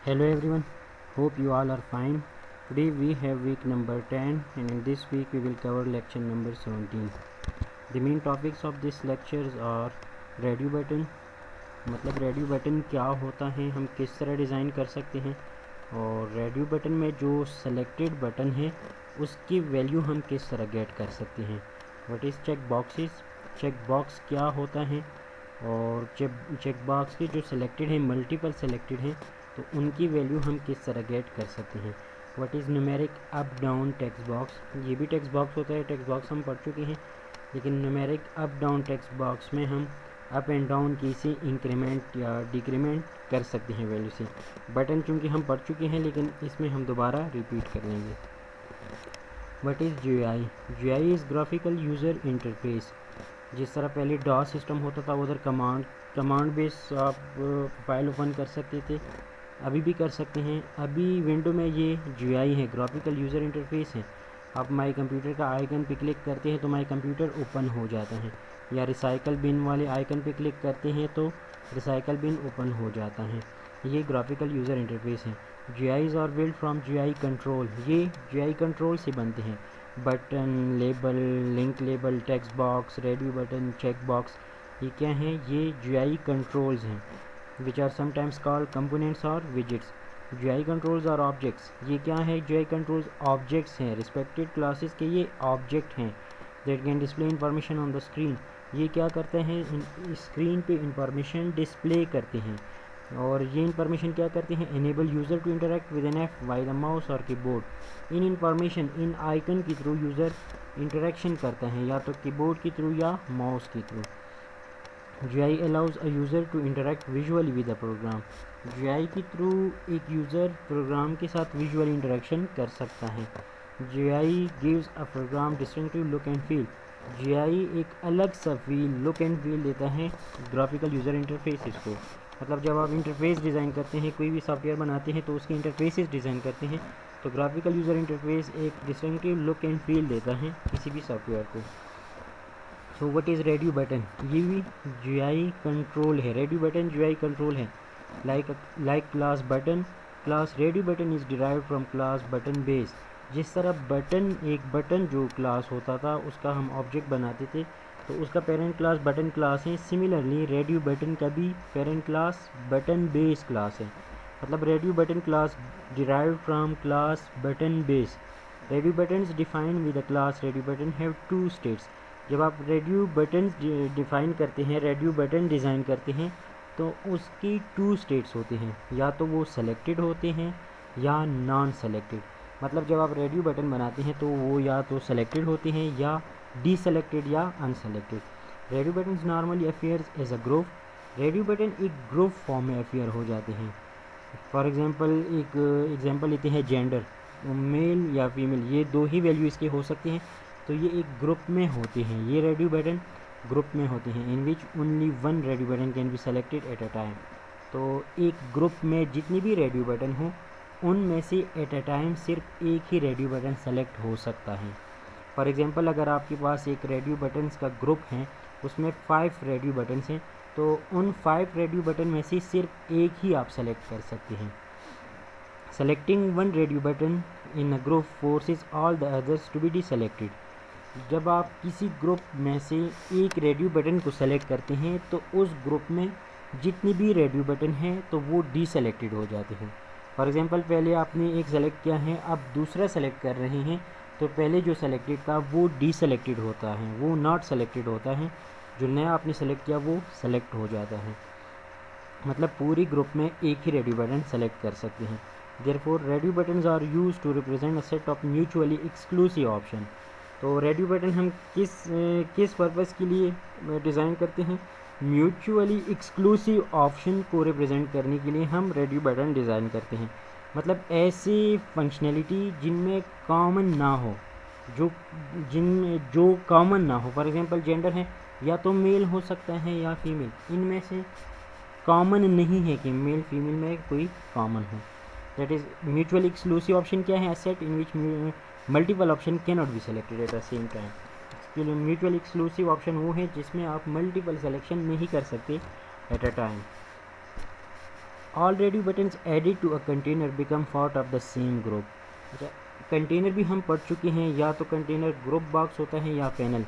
Hello everyone, hope you all are fine. Today we have week number 10 and in this week we will cover lecture number 17. The main topics of this lectures are radio button, मतलब radio button क्या होता है, हम किस तरह design कर सकते हैं, और रेडियो बटन में जो सेलेक्टेड बटन है उसकी वैल्यू हम किस तरह गेट कर सकते हैं. What is check boxes, check box क्या होता है, और चेक बॉक्स के जो सिलेक्टेड हैं मल्टीपल सेलेक्टेड हैं तो उनकी वैल्यू हम किस तरह गेट कर सकते हैं. What is numeric up down text box, ये भी टेक्स्ट बॉक्स होता है, टेक्स्ट बॉक्स हम पढ़ चुके हैं, लेकिन numeric up down text box में हम अप एंड डाउन की से इंक्रीमेंट या डिक्रीमेंट कर सकते हैं वैल्यू से. बटन चूँकि हम पढ़ चुके हैं लेकिन इसमें हम दोबारा रिपीट कर लेंगे. What is GUI, GUI is graphical user interface. जिस तरह पहले डॉस सिस्टम होता था उधर कमांड बेस आप फाइल ओपन कर सकते थे, अभी भी कर सकते हैं. अभी विंडो में ये GUI है, ग्राफिकल यूज़र इंटरफेस है. आप माई कंप्यूटर का आइकन पे क्लिक करते हैं तो माई कंप्यूटर ओपन हो जाता है, या रिसाइकल बिन वाले आइकन पे क्लिक करते हैं तो रिसाइकल बिन ओपन हो जाता है. ये ग्राफिकल यूज़र इंटरफेस है. GUIs are build from GUI control, ये GUI कंट्रोल से बनते हैं. Button, label, link label, text box, radio button, check box, ये क्या हैं, ये GUI कंट्रोल्स हैं. Which are sometimes called components और विजिट्स. GUI कंट्रोल्स और ऑब्जेक्ट्स, ये क्या है, GUI कंट्रोल्स ऑब्जेक्ट्स हैं, रिस्पेक्टेड क्लासेस के ये ऑब्जेक्ट हैं. That can display information on the screen, ये क्या करते हैं, स्क्रीन पे इंफॉर्मेशन डिस्प्ले करते हैं. और ये इंफॉर्मेशन क्या करते हैं, enable user to interact with an app by the mouse और कीबोर्ड. इन इंफॉर्मेशन, इन आइकन के थ्रू यूज़र इंटरेक्शन करता है, या तो कीबोर्ड के थ्रू या माउस के through. GUI allows a user to interact visually with the program. GUI के थ्रू एक यूज़र प्रोग्राम के साथ विजुअल इंटरेक्शन कर सकता है. GUI gives a program distinctive look and feel. GUI एक अलग सा फील, लुक एंड फील देता है ग्राफिकल यूज़र इंटरफेसेस को. मतलब जब आप इंटरफेस डिज़ाइन करते हैं, कोई भी सॉफ्टवेयर बनाते हैं तो उसके इंटरफेसेस डिज़ाइन करते हैं, तो ग्राफिकल यूज़र इंटरफेस एक डिस्टिंक्टिव लुक एंड फील देता है किसी भी सॉफ्टवेयर को. So what is radio button, ये भी GUI कंट्रोल है. रेडियो बटन GUI कंट्रोल है. Like class button, class radio button is derived from class button base. जिस तरह बटन, एक बटन जो क्लास होता था उसका हम ऑब्जेक्ट बनाते थे तो उसका पेरेंट क्लास बटन क्लास है. सिमिलरली रेडियो बटन का भी parent class button base class है. मतलब radio button class derived from class button base. Radio buttons defined with the class radio button have two states. जब आप radio button define करते हैं, radio button design करते हैं तो उसकी टू स्टेट्स होते हैं, या तो वो सेलेक्टेड होते हैं या नॉन सेलेक्टेड. मतलब जब आप रेडियो बटन बनाते हैं तो वो या तो सेलेक्टेड होते हैं या डी सेलेक्टेड या unselected. Radio button normally affairs as a group. Radio button एक ग्रुप फॉर्म में अफेयर हो जाते हैं. फॉर एग्जांपल एक एग्जांपल लेते हैं, जेंडर, मेल या फीमेल, ये दो ही वैल्यू इसके हो सकते हैं, तो ये एक ग्रुप में होते हैं. ये रेडियो बटन ग्रुप में होते हैं. In which only one radio button can be selected at a time. तो एक ग्रुप में जितनी भी रेडियो बटन हो उनमें से एट अ टाइम सिर्फ एक ही रेडियो बटन सेलेक्ट हो सकता है. फॉर एग्जांपल अगर आपके पास एक रेडियो बटन्स का ग्रुप है, उसमें 5 रेडियो बटन्स हैं, तो उन 5 रेडियो बटन में से सिर्फ एक ही आप सेलेक्ट कर सकते हैं. Selecting one radio button in a group forces all the others to be deselected. जब आप किसी ग्रुप में से एक रेडियो बटन को सेलेक्ट करते हैं तो उस ग्रुप में जितनी भी रेडियो बटन हैं तो वो डीसेलेक्टेड हो जाते हैं. फॉर एग्जांपल पहले आपने एक सेलेक्ट किया है, अब दूसरा सेलेक्ट कर रहे हैं, तो पहले जो सेलेक्टेड था वो डीसेलेक्टेड होता है, वो नॉट सेलेक्टेड होता है. जो नया आपने सेलेक्ट किया वो सेलेक्ट हो जाता है. मतलब पूरी ग्रुप में एक ही रेडियो बटन सेलेक्ट कर सकते हैं. Therefore radio buttons are used to represent a set of mutually exclusive option. तो रेडियो बटन हम किस पर्पज़ के लिए डिज़ाइन करते हैं, म्यूचुअली एक्सक्लूसिव ऑप्शन को रिप्रेजेंट करने के लिए हम रेडियो बटन डिज़ाइन करते हैं. मतलब ऐसी फंक्शनैलिटी जिनमें कॉमन ना हो, जो कॉमन ना हो. फॉर एग्जांपल जेंडर है, या तो मेल हो सकता है या फीमेल, इनमें से कॉमन नहीं है कि मेल फीमेल में कोई कॉमन हो. That is mutually exclusive option क्या है, a set in which multiple option can not be selected at the same time. इसके लिए म्यूचुअली एक्सक्लूसिव ऑप्शन वो है जिसमें आप मल्टीपल सेलेक्शन नहीं कर सकते at a time. All radio buttons added to a container become part of the same group. अच्छा, कंटेनर भी हम पढ़ चुके हैं, या तो कंटेनर ग्रुप बॉक्स होता है या पैनल।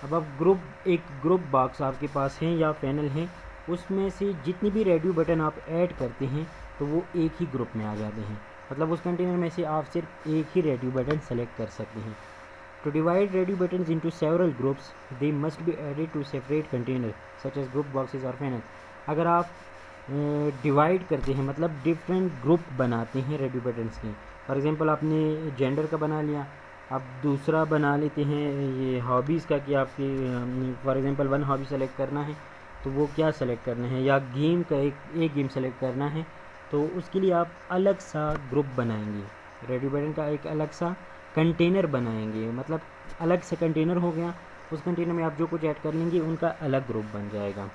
अब आप एक ग्रुप बॉक्स आपके पास है या पैनल है, उसमें से जितनी भी रेडियो बटन आप ऐड करते हैं तो वो एक ही ग्रुप में आ जाते हैं। मतलब उस कंटेनर में से आप सिर्फ एक ही रेडियो बटन सेलेक्ट कर सकते हैं। To divide radio buttons into several groups they must be added to separate container such as group boxes और पैनल। अगर आप डिवाइड करते हैं, मतलब डिफरेंट ग्रुप बनाते हैं रेडियो बटन्स के, फॉर एग्जांपल आपने जेंडर का बना लिया, आप दूसरा बना लेते हैं ये हॉबीज़ का, कि आपकी for example one hobby select करना है तो वो क्या सेलेक्ट करना है, या गेम का एक गेम सेलेक्ट करना है, तो उसके लिए आप अलग सा ग्रुप बनाएंगे, रेडियो बटन का एक अलग सा कंटेनर बनाएंगे। मतलब अलग से कंटेनर हो गया, उस कंटेनर में आप जो कुछ ऐड कर लेंगे उनका अलग ग्रुप बन जाएगा।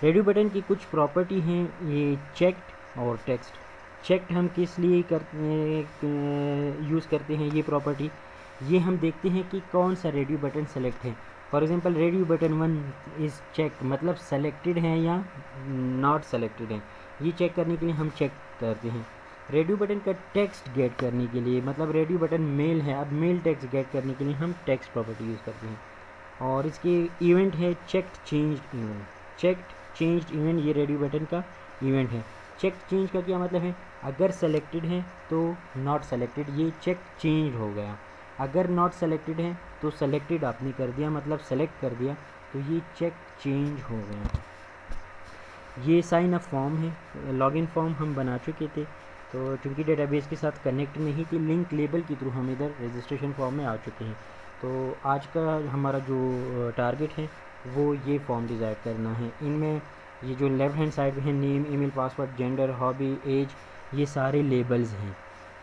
रेडियो बटन की कुछ प्रॉपर्टी हैं, ये चेक्ड और टेक्स्ट। चेक्ड हम किस लिए यूज़ करते हैं ये प्रॉपर्टी, ये हम देखते हैं कि कौन सा रेडियो बटन सेलेक्ट है। For example radio button 1 is checked, मतलब सेलेक्टेड है या नॉट सेलेक्टेड है, ये चेक करने के लिए हम चेक करते हैं। रेडियो बटन का टेक्स्ट गेट करने के लिए, मतलब रेडियो बटन मेल है, अब मेल टेक्स्ट गेट करने के लिए हम टेक्स्ट प्रॉपर्टी यूज़ करते हैं। और इसके इवेंट है checked changed event. Checked changed event ये रेडियो बटन का इवेंट है। चेक चेंज का क्या मतलब है, अगर सेलेक्टेड है तो नॉट सेलेक्टेड, ये चेक चेंज हो गया। अगर नॉट सेलेक्टेड है तो सेलेक्टेड आपने कर दिया, मतलब सेलेक्ट कर दिया, तो ये चेक चेंज हो गया। ये साइन अप फॉर्म है, लॉगिन फॉर्म हम बना चुके थे, तो चूँकि डेटाबेस के साथ कनेक्ट नहीं थी, लिंक लेबल के थ्रू हम इधर रजिस्ट्रेशन फॉर्म में आ चुके हैं। तो आज का हमारा जो टारगेट है वो ये फॉर्म डिज़ाइन करना है। इनमें ये जो लेफ़्ट हैंड साइड में है, name, email, password, gender, hobby, age, ये सारे लेबल्स हैं,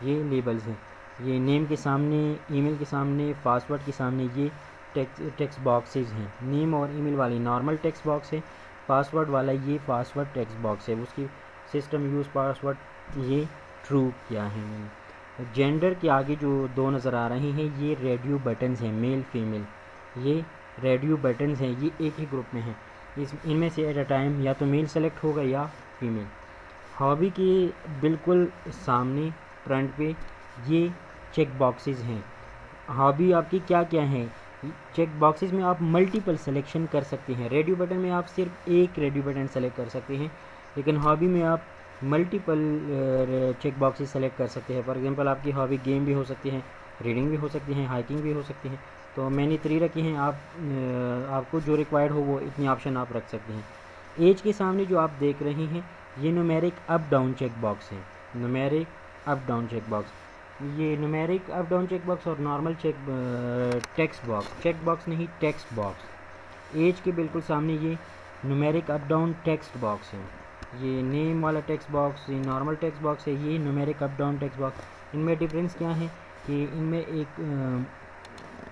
ये लेबल्स हैं। ये नेम के सामने, ईमेल के सामने, पासवर्ड के सामने ये टेक्स्ट बॉक्सेस हैं। नेम और ईमेल वाली नॉर्मल टेक्स्ट बॉक्स है, पासवर्ड वाला ये पासवर्ड टेक्स्ट बॉक्स है, उसकी सिस्टम यूज़ पासवर्ड ये ट्रू किया है मैंने। जेंडर के आगे जो दो नज़र आ रहे हैं ये रेडियो बटन्स हैं, मेल फीमेल, ये रेडियो बटन्स हैं, ये एक ही ग्रुप में हैं। इनमें से एट अ टाइम या तो मेल सेलेक्ट होगा या फीमेल। हॉबी के बिल्कुल सामने फ्रंट पे ये चेक बॉक्सेस हैं। हॉबी आपकी क्या क्या है, चेक बॉक्सेस में आप मल्टीपल सिलेक्शन कर सकते हैं। रेडियो बटन में आप सिर्फ एक रेडियो बटन सेलेक्ट कर सकते हैं, लेकिन हॉबी में आप मल्टीपल चेक बॉक्सेस सेलेक्ट कर सकते हैं। फॉर एग्जांपल आपकी हॉबी गेम भी हो सकती है, रीडिंग भी हो सकती है, हाइकिंग भी हो सकती है, तो मैंने 3 रखी हैं। आपको जो रिक्वायर्ड हो वो इतनी ऑप्शन आप रख सकते हैं। एज के सामने जो आप देख रहे हैं ये numeric up down check box है, numeric up down check box, ये numeric up down check box और normal text box, check box नहीं टेक्स्ट बॉक्स। एज के बिल्कुल सामने ये numeric up down text box है, ये नेम वाला टेक्स्ट बॉक्स, ये नॉर्मल टेक्स्ट बॉक्स है, ये numeric up down text box. इनमें डिफरेंस क्या है कि इनमें एक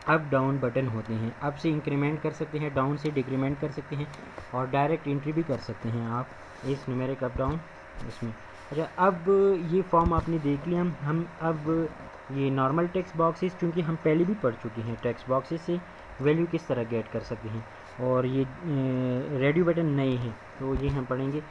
अप डाउन बटन होते हैं, अप से इंक्रीमेंट कर सकते हैं, डाउन से डिक्रीमेंट कर सकते हैं, और डायरेक्ट एंट्री भी कर सकते हैं आप इस न्यूमेरिक अप डाउन इसमें। अच्छा, अब ये फॉर्म आपने देख लिया। हम अब ये नॉर्मल टेक्स्ट बॉक्सेस, क्योंकि हम पहले भी पढ़ चुके हैं, टेक्स्ट बॉक्सेस से वैल्यू किस तरह गेट कर सकते हैं, और ये रेडियो बटन नए हैं तो ये हम पढ़ेंगे।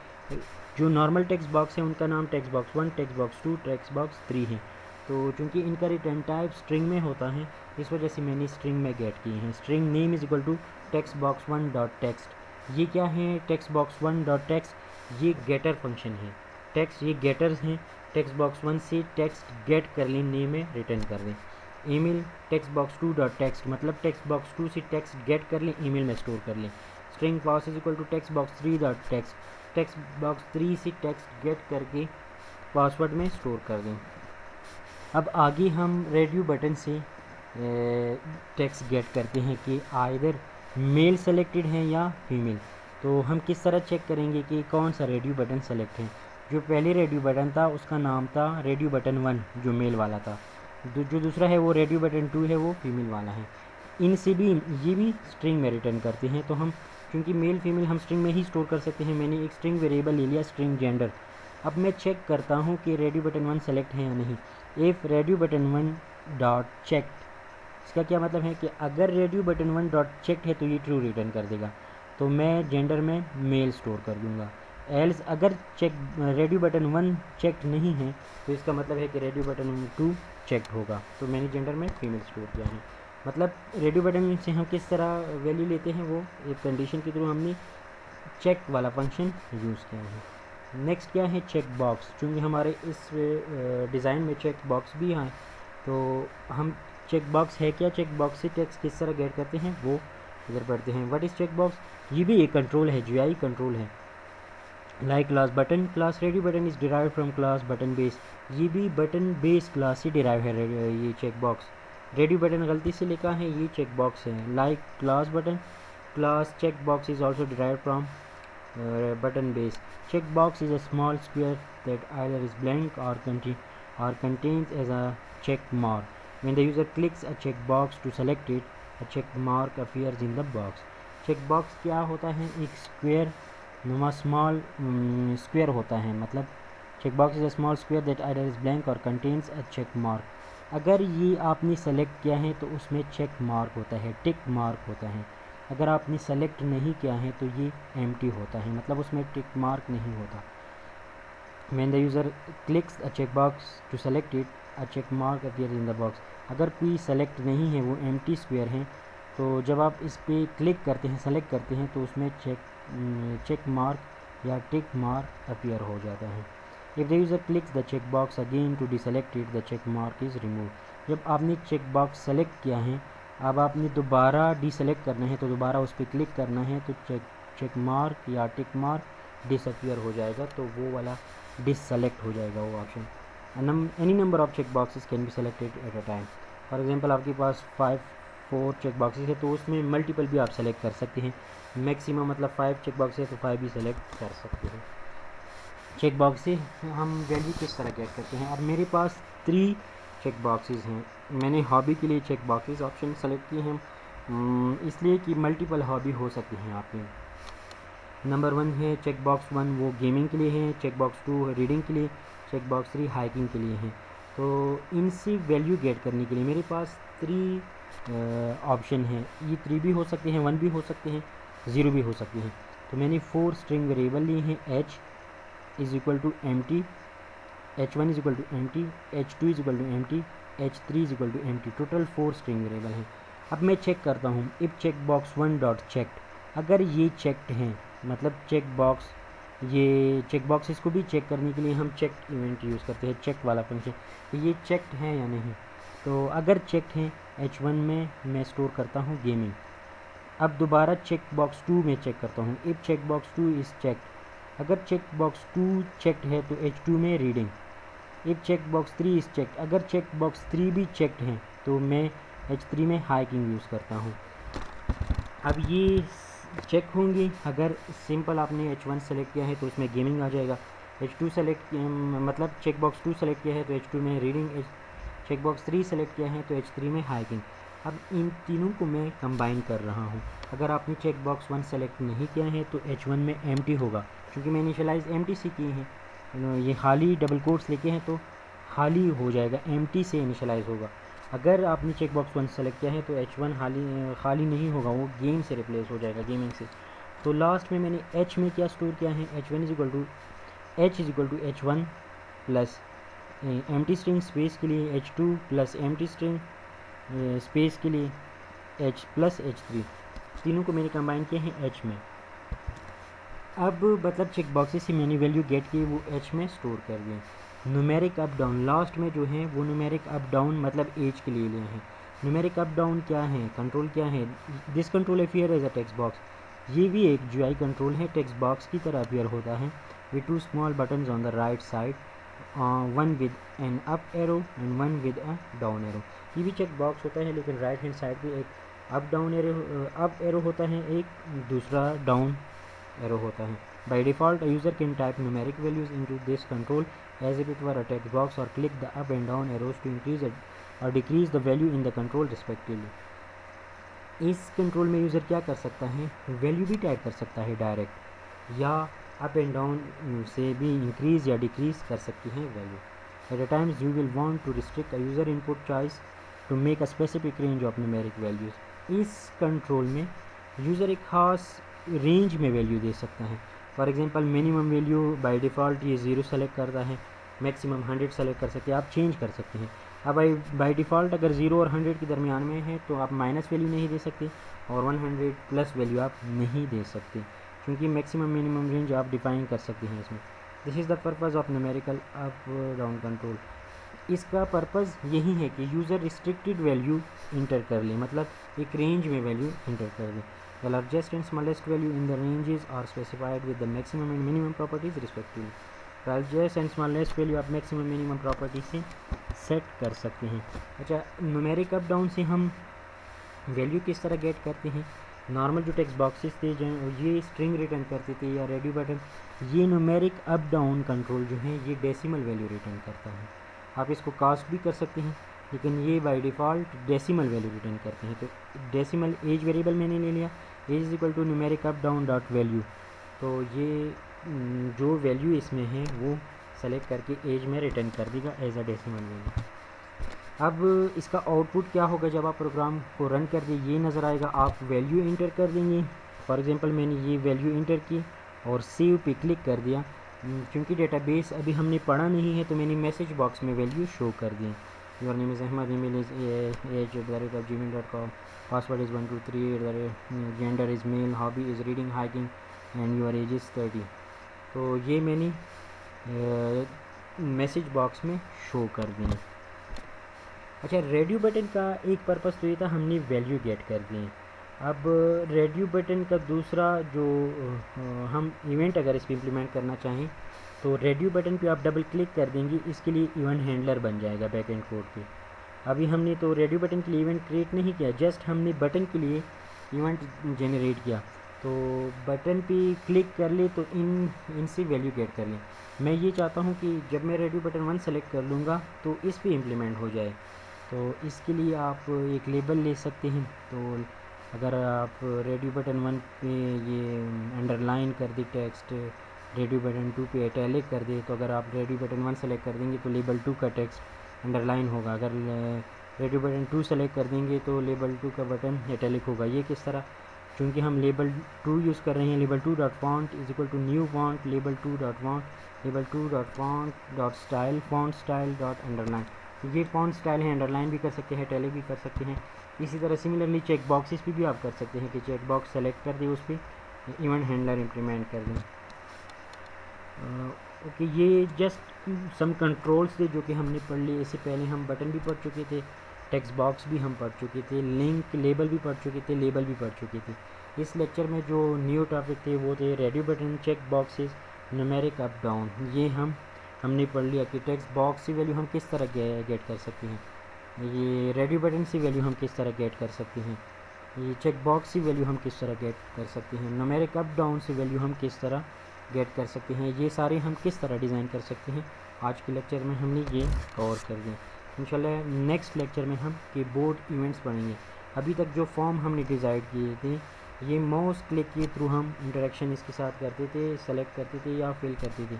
जो नॉर्मल टेक्स्ट बॉक्स है उनका नाम text box 1, text box 2, text box 3 है। तो चूँकि इनका रिटर्न टाइप स्ट्रिंग में होता है, इस वजह से मैंने स्ट्रिंग में गेट किए हैं। String name is equal to text box 1 dot text. ये क्या है, टेक्स्ट बॉक्स 1 डॉट टेक्स्ट, ये गेटर फंक्शन है। टेक्स्ट ये गेटर्स हैं, टेक्स्ट बॉक्स 1 से टेक्स्ट गेट कर लें, नेम में रिटर्न कर दें। Email text box 2 dot text, मतलब टेक्स्ट बॉक्स 2 से टेक्स्ट गेट कर लें, ईमेल में स्टोर कर लें। String pass is equal to text box 3 dot text, text box 3 से टेक्स्ट गेट करके पासवर्ड में स्टोर कर दें। अब आगे हम रेडियो बटन से टेक्स्ट गेट करते हैं कि आइदर मेल सेलेक्टेड है या फीमेल। तो हम किस तरह चेक करेंगे कि कौन सा रेडियो बटन सेलेक्ट है। जो पहले रेडियो बटन था उसका नाम था रेडियो बटन 1 जो मेल वाला था, जो दूसरा है वो रेडियो बटन 2 है वो फीमेल वाला है। इनसे भी ये भी स्ट्रिंग में रिटर्न करते हैं, तो हम क्योंकि मेल फीमेल हम स्ट्रिंग में ही स्टोर कर सकते हैं, मैंने एक स्ट्रिंग वेरिएबल ले लिया स्ट्रिंग जेंडर। अब मैं चेक करता हूँ कि रेडियो बटन 1 सेलेक्ट है या नहीं। If radio button 1 dot check, इसका क्या मतलब है कि अगर रेडियो बटन 1 डॉट चेक है तो ये ट्रू रिटर्न कर देगा, तो मैं जेंडर में मेल स्टोर कर दूँगा। एल्स अगर चेक रेडियो बटन 1 चेक्ड नहीं है तो इसका मतलब है कि रेडियो बटन 2 चेक्ड होगा। तो मैंने जेंडर में फीमेल स्टोर किया है। मतलब रेडियो बटन से हम किस तरह वैल्यू लेते हैं, वो एक कंडीशन के थ्रू हमने चेक वाला फंक्शन यूज़ किया है। नेक्स्ट क्या है, चेक बॉक्स। चूँकि हमारे इस डिज़ाइन में चेक बॉक्स भी हैं तो हम चेक बॉक्स है क्या, चेक बॉक्स से टेक्स्ट किस तरह गेट करते हैं वो इधर पढ़ते हैं। व्हाट इज़ चेक बॉक्स, ये भी एक कंट्रोल है, जीआई कंट्रोल है। Like class button, class radio button is derive from class button base, ये भी बटन बेस क्लास से डिराइव है ये चेक बॉक्स। रेडियो बटन गलती से लिखा है, ये चेक बॉक्स है। Like class button, class check box is also derive from button base. Checkbox is a small square that either is blank or contains as a check mark. When the user clicks a checkbox to select it, a check mark appears in the box. Checkbox क्या होता है, एक square नुमा small square होता है। मतलब checkbox is a small square that either is blank or contains a check mark. अगर ये आपने सेलेक्ट किया है तो उसमें चेक मार्क होता है, टिक मार्क होता है। अगर आपने सेलेक्ट नहीं किया है तो ये एम्प्टी होता है, मतलब उसमें टिक मार्क नहीं होता। When the user clicks a checkbox to select it, a check mark appears in the box. अगर कोई सेलेक्ट नहीं है, वो एम्प्टी स्क्वायर है, तो जब आप इस पर क्लिक करते हैं, सेलेक्ट करते हैं तो उसमें चेक मार्क या टिक मार्क अपीयर हो जाता है। If the user clicks the checkbox again to deselect it, the check mark is removed. जब आपने चेक बॉक्स सेलेक्ट किया है, अब आपने दोबारा डिसेलेक्ट करना है तो दोबारा उस पर क्लिक करना है तो चेक मार्क या टिक मार्क डिसअपियर हो जाएगा, तो वो वाला डिससेलेक्ट हो जाएगा वो option. Any number of check boxes can be selected at a time. For example आपके पास 4 चेक बॉक्सेस है तो उसमें मल्टीपल भी आप सेलेक्ट कर सकते हैं। मैक्सिमम मतलब 5 चेक बॉक्स है तो 5 भी सेलेक्ट कर सकते हैं। चेक बॉक्स से हम वैल्यू किस तरह गेट करते हैं। अब मेरे पास 3 चेक बॉक्सेस हैं। मैंने हॉबी के लिए चेक बॉक्सेस ऑप्शन सेलेक्ट किए हैं, इसलिए कि मल्टीपल हॉबी हो सकती हैं आपकी। नंबर 1 है चेक बॉक्स 1, वो गेमिंग के लिए है। चेक बॉक्स 2 रीडिंग के लिए। चेक बॉक्स 3 हाइकिंग के लिए है। तो इनसे वैल्यू गेट करने के लिए मेरे पास 3 ऑप्शन हैं। ये 3 भी हो सकते हैं, 1 भी हो सकते हैं, 0 भी हो सकते हैं। तो मैंने 4 स्ट्रिंग वेरिएबल लिए हैं। h is equal to empty, h1 is equal to empty, h2 is equal to empty, h3 is equal to empty। Total 4 string variable हैं। अब मैं चेक करता हूँ if check box 1 dot checked, अगर ये checked हैं, मतलब चेक बॉक्स, ये चेक बॉक्स को भी चेक करने के लिए हम चेक इवेंट यूज़ करते हैं, चेक वाला फंक्शन। तो ये चेक्ड है या नहीं, तो अगर चेक्ड हैं h1 में मैं स्टोर करता हूँ गेमिंग। अब दोबारा चेक बॉक्स 2 में चेक करता हूँ if check box 2 is checked, अगर चेक बॉक्स 2 चेक्ड है तो h2 में reading. If check box 3 is checked, अगर चेक बॉक्स 3 भी चेक्ड हैं तो मैं h3 में हाइकिंग यूज़ करता हूँ। अब ये चेक होंगी, अगर सिंपल आपने h1 सेलेक्ट किया है तो उसमें गेमिंग आ जाएगा। h2 सेलेक्ट मतलब चेक बॉक्स 2 सेलेक्ट किया है तो h2 में रीडिंग, चेक बॉक्स 3 सेलेक्ट किया है तो h3 में हाइकिंग। अब इन तीनों को मैं कंबाइन कर रहा हूँ। अगर आपने चेक बॉक्स 1 सेलेक्ट नहीं किया है तो h1 में एम्प्टी होगा, क्योंकि मैं इनिशियलाइज एम्प्टी से किए हैं, ये खाली डबल कोट्स लेके हैं तो खाली हो जाएगा, एम्प्टी से इनिशियलाइज होगा। अगर आपने चेक बॉक्स 1 सेलेक्ट किया है तो h1 खाली नहीं होगा, वो गेम से रिप्लेस हो जाएगा, गेमिंग से। तो लास्ट में मैंने h में क्या स्टोर किया है, h1 is equal to h1 plus empty string space के लिए h2 plus empty string space के लिए h प्लस h3, तीनों को मैंने कंबाइन किए हैं h में। अब मतलब चेक बॉक्सेस से मैंने वैल्यू गेट की, वो h में स्टोर कर दिए। न्यूमेरिक अप डाउन लास्ट में जो है वो न्यूमेरिक अप डाउन मतलब एज के लिए हैं। न्यूमेरिक अप डाउन क्या है, कंट्रोल क्या है, this control appear as a text box, ये भी एक जीआई कंट्रोल है, टेक्स्ट बॉक्स की तरह अपियर होता है with 2 small buttons on the right side, one with an up arrow and one with a down arrow. ये भी चेक बॉक्स होता है, लेकिन राइट हैंड साइड पे एक अप एरो होता है, एक दूसरा डाउन एरो होता है। By default, a user can type numeric values into this control as if it were a text box or click the up and down arrows to increase or decrease the value in the control respectively. इस control में user क्या कर सकता है, value भी type कर सकता है डायरेक्ट, या अप एंड डाउन से भी इंक्रीज़ या डिक्रीज़ कर सकती हैं value. At a times you will want to restrict a user input choice to make a specific range of numeric values. इस कंट्रोल में यूज़र एक ख़ास रेंज में वैल्यू दे सकता है। For example minimum value by default ये 0 select करता है, मैक्सिमम 100 सेलेक्ट कर सकते हैं, आप चेंज कर सकते हैं। अब बाय डिफ़ॉल्ट अगर 0 और 100 के दरमियान में है तो आप माइनस वैल्यू नहीं दे सकते और 100 प्लस वैल्यू आप नहीं दे सकते, क्योंकि मैक्सिमम मिनिमम रेंज आप डिफ़ाइन कर सकते हैं इसमें। This is the purpose of numerical up down control. इसका पर्पज़ यही है कि यूज़र रिस्ट्रिक्टेड वैल्यू इंटर कर ले, मतलब एक रेंज में वैल्यू इंटर कर ले। The largest and smallest value in the ranges are specified with the maximum and minimum properties respectively. Largest and smallest value आप मैक्सिमम मिनिमम प्रॉपर्टी से set कर सकते हैं। अच्छा, न्यूमेरिक अप डाउन से हम वैल्यू किस तरह गेट करते हैं? नॉर्मल जो टेक्स्ट बॉक्सेस थे जो ये स्ट्रिंग रिटर्न करते थे या रेडियो बटन, ये न्यूमेरिक अप डाउन कंट्रोल जो है ये डेसिमल वैल्यू रिटर्न करता है। आप इसको कास्ट भी कर सकते हैं, लेकिन ये by default decimal value return करते हैं। तो डेसिमल एज वेरिएबल मैंने ले लिया, age is equal to numeric up down dot value. तो ये जो वैल्यू इसमें है वो सेलेक्ट करके एज में रिटर्न कर देगा एज अ डेसिमल वैल्यू। अब इसका आउटपुट क्या होगा जब आप प्रोग्राम को रन कर दिए, ये नज़र आएगा। आप वैल्यू इंटर कर देंगे, फॉर एग्जांपल मैंने ये वैल्यू इंटर की और सेव पे क्लिक कर दिया। क्योंकि डेटाबेस अभी हमने पढ़ा नहीं है तो मैंने मैसेज बॉक्स में वैल्यू शो कर दी। Your name is Ahmad, email is age@gmail.com, password is 123, gender is male, hobby is reading hiking and your age is 30। तो ये मैंने मैसेज बॉक्स में शो कर दिए। अच्छा, रेडियो बटन का एक पर्पज़ तो ये था हमने वैल्यू गेट कर दिए। अब रेडियो बटन का दूसरा जो हम इवेंट अगर इस पर इम्प्लीमेंट करना चाहें तो रेडियो बटन पे आप डबल क्लिक कर देंगे, इसके लिए इवेंट हैंडलर बन जाएगा बैक एंड कोड पे। अभी हमने तो रेडियो बटन के लिए इवेंट क्रिएट नहीं किया, जस्ट हमने बटन के लिए इवेंट जनरेट किया। तो बटन पे क्लिक कर ले तो इनसे वैल्यू गेट कर लें। मैं ये चाहता हूँ कि जब मैं रेडियो बटन 1 सेलेक्ट कर लूँगा तो इस पे इम्प्लीमेंट हो जाए। तो इसके लिए आप एक लेबल ले सकते हैं। तो अगर आप रेडियो बटन 1 पे ये अंडरलाइन कर दी टेक्स्ट, रेडियो बटन 2 पे इटैलिक कर दे, तो अगर आप रेडियो बटन 1 सेलेक्ट कर देंगे तो लेबल 2 का टेक्स्ट अंडरलाइन होगा। अगर रेडियो बटन 2 सेलेक्ट कर देंगे तो लेबल 2 का बटन इटैलिक होगा। ये किस तरह? क्योंकि हम लेबल 2 यूज़ कर रहे हैं। Label 2 dot font is equal to new font label 2 dot font, label 2 dot font dot style, font style dot underline. ये फॉन्ट स्टाइल है, अंडरलाइन भी कर सकते हैं, टैली भी कर सकते हैं। इसी तरह सिमिलरली चेक बॉक्सेस भी आप कर सकते हैं कि चेक बॉक्स सेलेक्ट कर दें, उस पर इवेंट हैंडलर इम्प्लीमेंट कर दें। ओके, ये जस्ट सम कंट्रोल्स थे जो कि हमने पढ़ लिए। इससे पहले हम बटन भी पढ़ चुके थे, टेक्स्ट बॉक्स भी हम पढ़ चुके थे, लिंक लेबल भी पढ़ चुके थे, लेबल भी पढ़ चुके थे। इस लेक्चर में जो न्यू टॉपिक थे वो थे radio button, check boxes, numeric up down. ये हमने पढ़ लिया कि टेक्स्ट बॉक्स की वैल्यू हम किस तरह गेट कर सकते हैं, ये रेडियो बटन से वैल्यू हम किस तरह गेट कर सकते हैं, ये चेक बॉक्स की वैल्यू हम किस तरह गेट कर सकते हैं, न्यूमेरिक अप डाउन से वैल्यू हम किस तरह गेट कर सकते हैं, ये सारे हम किस तरह डिज़ाइन कर सकते हैं। आज के लेक्चर में हमने ये कवर कर दिया। इंशाल्लाह नेक्स्ट लेक्चर में हम कीबोर्ड इवेंट्स पढ़ेंगे। अभी तक जो फॉर्म हमने डिज़ाइन किए थे ये माउस क्लिक के थ्रू हम इंटरेक्शन इसके साथ करते थे, सेलेक्ट करते थे या फिल करते थे।